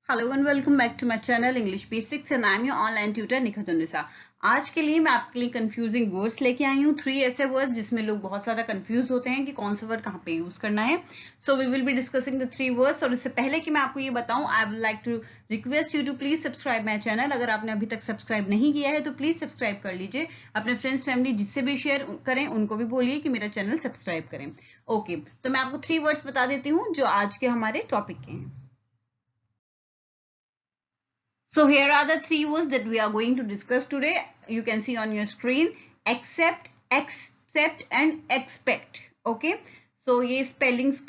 Hello and welcome back to my channel English basics and I am your online tutor Nikhat Unnisa. आज के लिए मैं आपके लिए कंफ्यूजिंग वर्ड्स लेके आई हूँ। 3 ऐसे वर्ड्स जिसमें लोग बहुत ज्यादा कंफ्यूज होते हैं कि कौन सा वर्ड कहाँ पे यूज करना है। So we will be discussing the 3 words. और इससे पहले कि मैं आपको ये बताऊं, I would like to request you to please subscribe my channel. अगर आपने अभी तक सब्सक्राइब नहीं किया है तो प्लीज सब्सक्राइब कर लीजिए। अपने फ्रेंड्स फैमिली जिससे भी शेयर करें उनको भी बोलिए कि मेरा चैनल सब्सक्राइब करें। ओके, तो मैं आपको 3 वर्ड्स बता देती हूँ जो आज के हमारे टॉपिक के हैं। So here are the 3 words that we are going to discuss today. You can see on your screen: accept, accept and expect. Okay. So ये spellings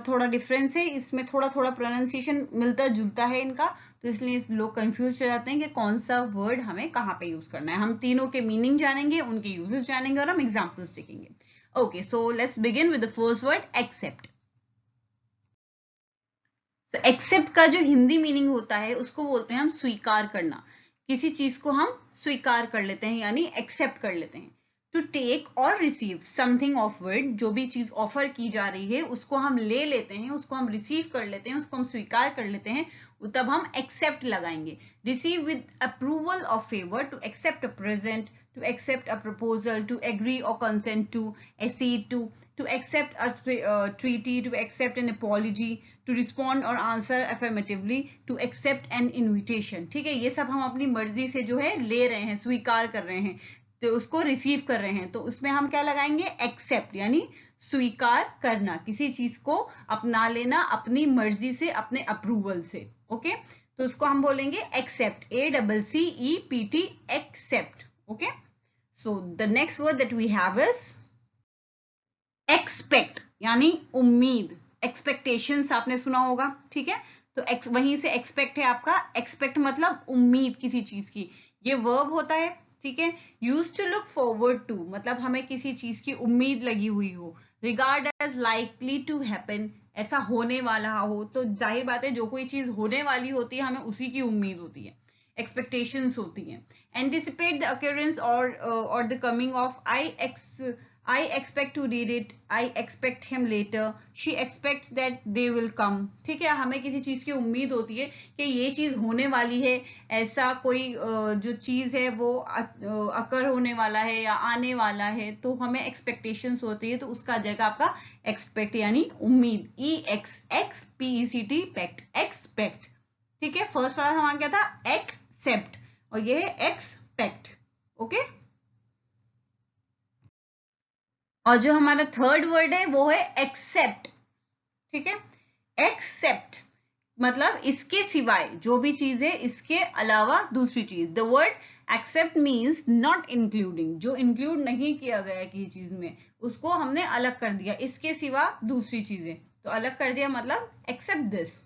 थोड़ा difference है, इसमें थोड़ा थोड़ा pronunciation मिलता जुलता है इनका, तो इसलिए लोग confused हो जाते हैं कि कौन सा word हमें कहाँ पे use करना है। हम तीनों के meaning जानेंगे, उनके uses जानेंगे और हम examples देखेंगे। Okay, so let's begin with the first word, accept. तो एक्सेप्ट का जो हिंदी मीनिंग होता है उसको बोलते हैं हम स्वीकार करना। किसी चीज को हम स्वीकार कर लेते हैं यानी एक्सेप्ट कर लेते हैं। टू टेक और रिसीव समथिंग ऑफर्ड, जो भी चीज ऑफर की जा रही है उसको हम ले लेते हैं, उसको हम रिसीव कर लेते हैं, उसको हम स्वीकार कर लेते हैं, तब हम एक्सेप्ट लगाएंगे। Receive with approval of favour, to accept a present, to accept a proposal, to agree or consent to, accede to accept a treaty, to accept an apology, to respond or answer affirmatively, to accept an invitation। ठीक है, ये सब हम अपनी मर्जी से जो है ले रहे हैं, स्वीकार कर रहे हैं, तो उसको रिसीव कर रहे हैं, तो उसमें हम क्या लगाएंगे? एक्सेप्ट, यानी स्वीकार करना, किसी चीज को अपना लेना अपनी मर्जी से, अपने अप्रूवल से। ओके, तो उसको हम बोलेंगे accept, ACCEPT, accept. Okay, so the next word that we have is expect, यानी उम्मीद। expectations आपने सुना होगा, ठीक है, तो वहीं से expect है आपका। expect मतलब उम्मीद किसी चीज की, ये verb होता है, ठीक है। used to look forward to मतलब हमें किसी चीज की उम्मीद लगी हुई हो। regard as likely to happen, ऐसा होने वाला हो, तो जाहिर बात है जो कोई चीज होने वाली होती है हमें उसी की उम्मीद होती है, expectations होती हैं। anticipate the occurrence or the coming of, I expect to read it, I expect him later, she expects that they will come। ठीक है, हमें किसी चीज की उम्मीद होती है कि ये चीज होने वाली है, ऐसा कोई जो चीज है वो अकर होने वाला है या आने वाला है, तो हमें एक्सपेक्टेशंस होती है, तो उसका जगह आपका एक्सपेक्ट यानी उम्मीद, EXXPECT, पेक्ट, एक्सपेक्ट। ठीक है, फर्स्ट वाला समान क्या था? एक्सेप्ट, और ये है एक्सपेक्ट। ओके, और जो हमारा थर्ड वर्ड है वो है एक्सेप्ट। ठीक है, एक्सेप्ट मतलब इसके सिवाय, जो भी चीज है इसके अलावा दूसरी चीज। The word except means not including, जो इंक्लूड नहीं किया गया किसी चीज में उसको हमने अलग कर दिया, इसके सिवा दूसरी चीजें, तो अलग कर दिया, मतलब except this.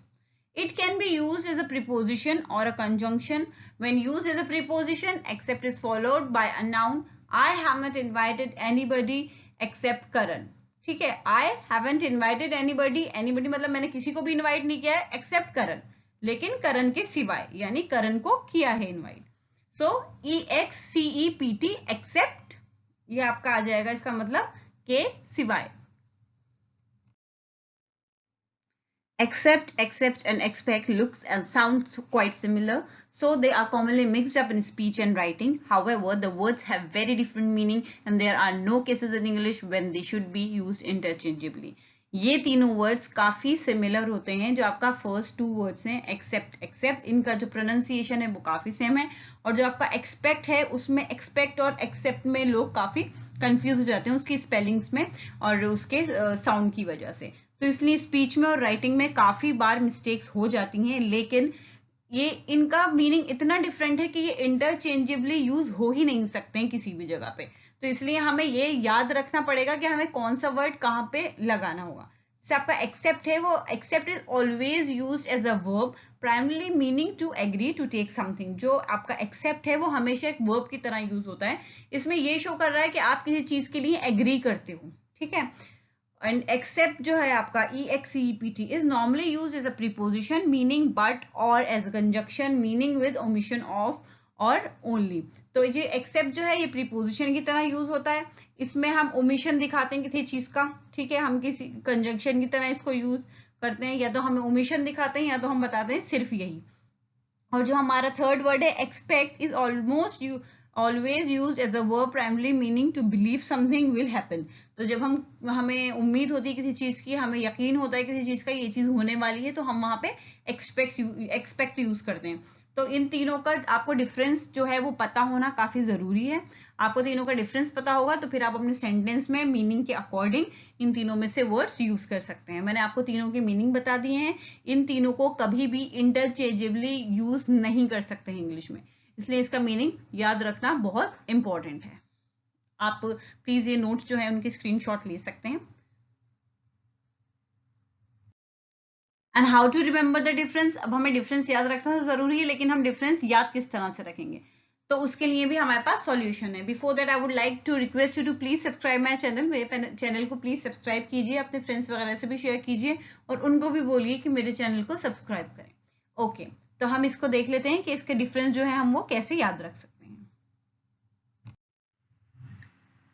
It can be used as a preposition or a conjunction. When used as a preposition, accept is followed by a noun. I have not invited anybody except Karan. ठीक है, I haven't invited anybody, anybody मतलब मैंने किसी को भी invite नहीं किया है except करण, लेकिन करण के सिवाय, यानी करण को किया है इनवाइट। सो EXCEPT, एक्सेप्ट, ये आपका आ जाएगा इसका मतलब के सिवाय। Accept, accept and expect looks and sounds quite similar, so they are commonly mixed up in speech and writing. However, the words have very different meaning and there are no cases in English when they should be used interchangeably. ये तीनों words काफी similar होते हैं, जो आपका first 2 words हैं accept, accept, इनका जो प्रोनाउंसिएशन है वो काफी सेम है, और जो आपका एक्सपेक्ट है उसमें एक्सपेक्ट और एक्सेप्ट में लोग काफी कंफ्यूज हो जाते हैं उसकी स्पेलिंग्स में और उसके साउंड की वजह से, तो इसलिए स्पीच में और राइटिंग में काफी बार मिस्टेक्स हो जाती हैं। लेकिन ये इनका मीनिंग इतना डिफरेंट है कि ये इंटरचेंजेबली यूज हो ही नहीं सकते हैं किसी भी जगह पे, तो इसलिए हमें ये याद रखना पड़ेगा कि हमें कौन सा वर्ड कहाँ पे लगाना होगा। जैसे आपका एक्सेप्ट है, वो accept is always use as a verb, primarily meaning to agree to take something. जो आपका एक्सेप्ट है वो हमेशा एक वर्ब की तरह यूज होता है, इसमें ये शो कर रहा है कि आप किसी चीज के लिए एग्री करते हो। ठीक है, and accept जो है आपका EXCEPT is normally used as a preposition meaning but or as a conjunction meaning with omission of or only। तो ये accept जो है ये preposition की तरह यूज होता है, इसमें हम omission दिखाते हैं किसी चीज का, ठीक है, हम किसी conjunction की तरह इसको यूज करते हैं, या तो हमें omission दिखाते हैं या तो हम बताते हैं सिर्फ यही। और जो हमारा थर्ड वर्ड है expect is almost always use as a verb primary meaning to believe something will happen. तो जब हमें उम्मीद होती है किसी चीज की, हमें यकीन होता है किसी चीज का ये चीज होने वाली है, तो हम वहां पे एक्सपेक्ट यूज करते हैं। तो इन तीनों का आपको डिफरेंस जो है वो पता होना काफी जरूरी है। आपको तीनों का डिफरेंस पता होगा तो फिर आप अपने सेंटेंस में मीनिंग के अकॉर्डिंग इन तीनों में से वर्ड्स यूज कर सकते हैं। मैंने आपको तीनों के मीनिंग बता दिए हैं। इन तीनों को कभी भी इंटरचेंजेबली यूज नहीं कर सकते हैं इंग्लिश में, इसलिए इसका मीनिंग याद रखना बहुत इंपॉर्टेंट है। आप प्लीज ये नोट्स जो है उनकी स्क्रीनशॉट ले सकते हैं। And how to remember the difference, अब हमें डिफरेंस याद रखना तो जरूरी है, लेकिन हम डिफरेंस याद किस तरह से रखेंगे, तो उसके लिए भी हमारे पास सॉल्यूशन है। Before that I would like to request you to please subscribe my channel. मेरे चैनल को प्लीज सब्सक्राइब कीजिए, अपने फ्रेंड्स वगैरह से भी शेयर कीजिए और उनको भी बोलिए कि मेरे चैनल को सब्सक्राइब करें। ओके, तो हम इसको देख लेते हैं कि इसके डिफरेंस जो है हम वो कैसे याद रख सकते हैं।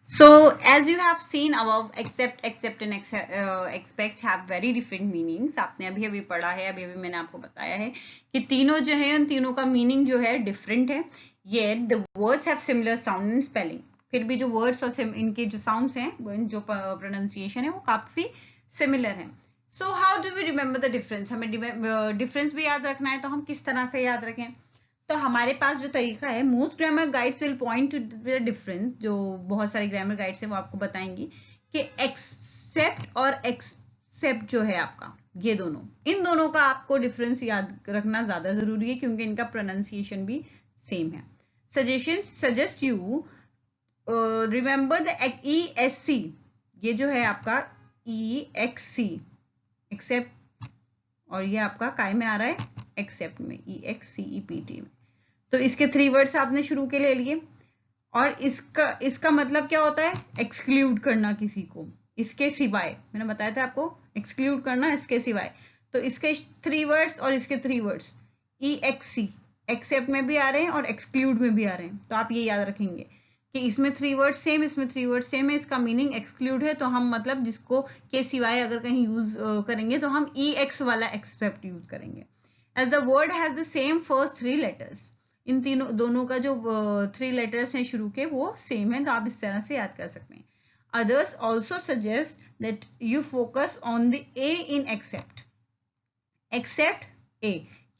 So as you have seen above, accept and expect have very different meanings. आपने अभी अभी पढ़ा है, अभी अभी मैंने आपको बताया है कि तीनों जो है उन तीनों का मीनिंग जो है डिफरेंट है। Yet the words have similar sound and spelling. फिर भी जो वर्ड्स और इनके जो साउंड्स हैं, जो प्रोनाउंसिएशन है वो काफी सिमिलर है। So how do we remember the difference, हमें डिफरेंस भी याद रखना है, तो हम किस तरह से याद रखें। तो हमारे पास जो तरीका है, most grammar guides will point two the difference, जो बहुत सारी ग्रामर गाइड्स है वो आपको बताएंगी कि एक्सेप्ट और एक्सेप्ट जो है आपका, ये दोनों, इन दोनों का आपको डिफरेंस याद रखना ज्यादा जरूरी है क्योंकि इनका प्रोनाउंसिएशन भी सेम है। Suggest you remember the ESC, ये जो है आपका EXC एक्सेप्ट, और ये आपका काय में आ रहा है एक्सेप्ट में, EXCEPT में। तो इसके 3 वर्ड्स आपने शुरू के ले लिए, और इसका मतलब क्या होता है, एक्सक्लूड करना किसी को, इसके सिवाय। मैंने बताया था आपको एक्सक्लूड करना इसके सिवाय। तो इसके 3 वर्ड्स और इसके 3 वर्ड्स EXC एक्सेप्ट में भी आ रहे हैं और एक्सक्लूड में भी आ रहे हैं। तो आप ये याद रखेंगे कि इसमें 3 वर्ड सेम, इसमें 3 वर्ड सेम है, इसका मीनिंग एक्सक्लूड है, तो हम मतलब जिसको के सिवाय अगर कहीं यूज करेंगे तो हम EX वाला एक्सेप्ट यूज करेंगे। As the word has the same first 3 letters, इन दोनों का जो 3 लेटर्स हैं शुरू के वो सेम है, तो आप इस तरह से याद कर सकते हैं। Others also suggest that you focus on the A in except A।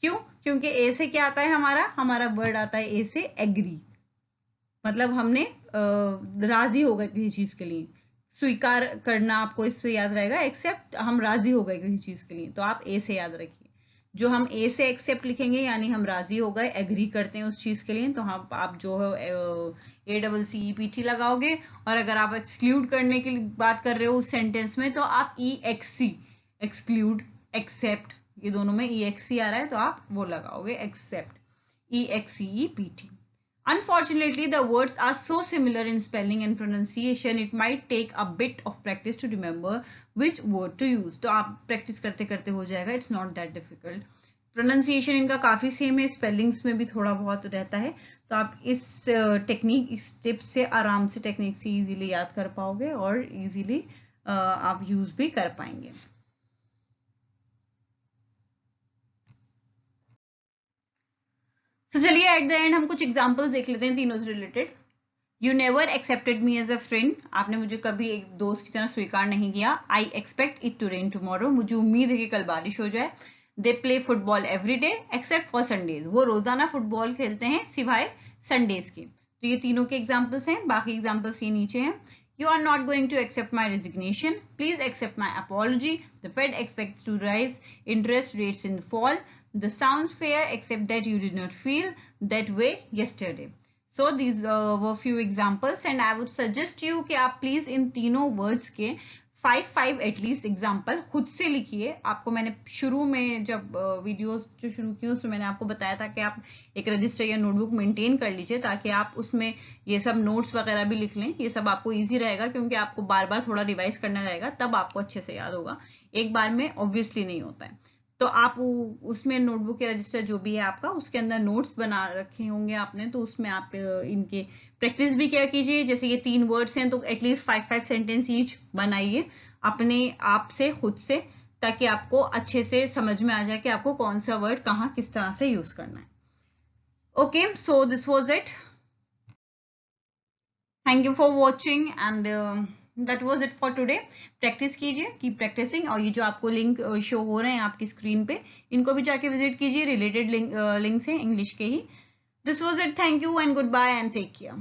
क्यों? क्योंकि A से क्या आता है, हमारा वर्ड आता है A से एग्री, मतलब हमने राजी हो गए किसी चीज के लिए, स्वीकार करना आपको इससे याद रहेगा। एक्सेप्ट, हम राजी हो गए किसी चीज के लिए, तो आप ए से याद रखिए। जो हम ए से एक्सेप्ट लिखेंगे यानी हम राजी हो गए, एग्री करते हैं उस चीज के लिए, तो हम आप जो है ACCEPT लगाओगे। और अगर आप एक्सक्लूड करने की बात कर रहे हो उस सेंटेंस में, तो आप EXC एक्सक्लूड एक्सेप्ट, ये दोनों में EXC आ रहा है तो आप वो लगाओगे accept, EXCEPT। Unfortunately, the words are so similar in spelling and pronunciation, it might take a bit of practice to remember which word to use. तो आप प्रैक्टिस करते करते हो जाएगा, it's not that difficult. Pronunciation इनका काफी same है, spellings में भी थोड़ा बहुत रहता है, तो आप इस टेक्निक, इस टिप से आराम से टेक्निक से इजीली याद कर पाओगे और इजीली आप यूज भी कर पाएंगे। तो चलिए एट द एंड हम कुछ एग्जांपल्स देख लेते हैं तीनों से related. You never accepted me as a friend, आपने मुझे कभी एक दोस्त की तरह स्वीकार नहीं किया। I expect it to rain tomorrow, मुझे उम्मीद है कि कल बारिश हो जाए। They play football every day except for Sundays, वो रोजाना फुटबॉल खेलते हैं सिवाय संडेज के। तो ये तीनों के एग्जाम्पल्स हैं, बाकी एग्जाम्पल्स ये नीचे हैं। You are not going to accept my resignation. Please accept my apology. The Fed expects to rise interest rates in the fall. The sounds fair except that you did not feel that way yesterday. So these were few examples and I would suggest you कि आप please इन तीनों words के 5 at least example खुद से लिखिए। आपको मैंने शुरू में जब वीडियोस जो शुरू की उसमें मैंने आपको बताया था कि आप एक रजिस्टर या नोटबुक मेंटेन कर लीजिए ताकि आप उसमें ये सब नोट्स वगैरह भी लिख लें। ये सब आपको इजी रहेगा क्योंकि आपको बार बार थोड़ा रिवाइज करना रहेगा, तब आपको अच्छे से याद होगा, एक बार में ऑब्वियसली नहीं होता है। तो आप उसमें नोटबुक या रजिस्टर जो भी है आपका, उसके अंदर नोट्स बना रखे होंगे आपने, तो उसमें आप इनके प्रैक्टिस भी क्या कीजिए। जैसे ये 3 वर्ड्स हैं तो एटलीस्ट 5 सेंटेंस ईच बनाइए अपने आप से, खुद से, ताकि आपको अच्छे से समझ में आ जाए कि आपको कौन सा वर्ड कहाँ किस तरह से यूज करना है। Okay, so this was it. Thank you for watching and that was it for today. Practice कीजिए, कीप प्रैक्टिसिंग, और ये जो आपको लिंक शो हो रहे हैं आपकी स्क्रीन पे, इनको भी जाके विजिट कीजिए, रिलेटेड लिंक्स हैं इंग्लिश के ही. This was it. Thank you and goodbye and take care.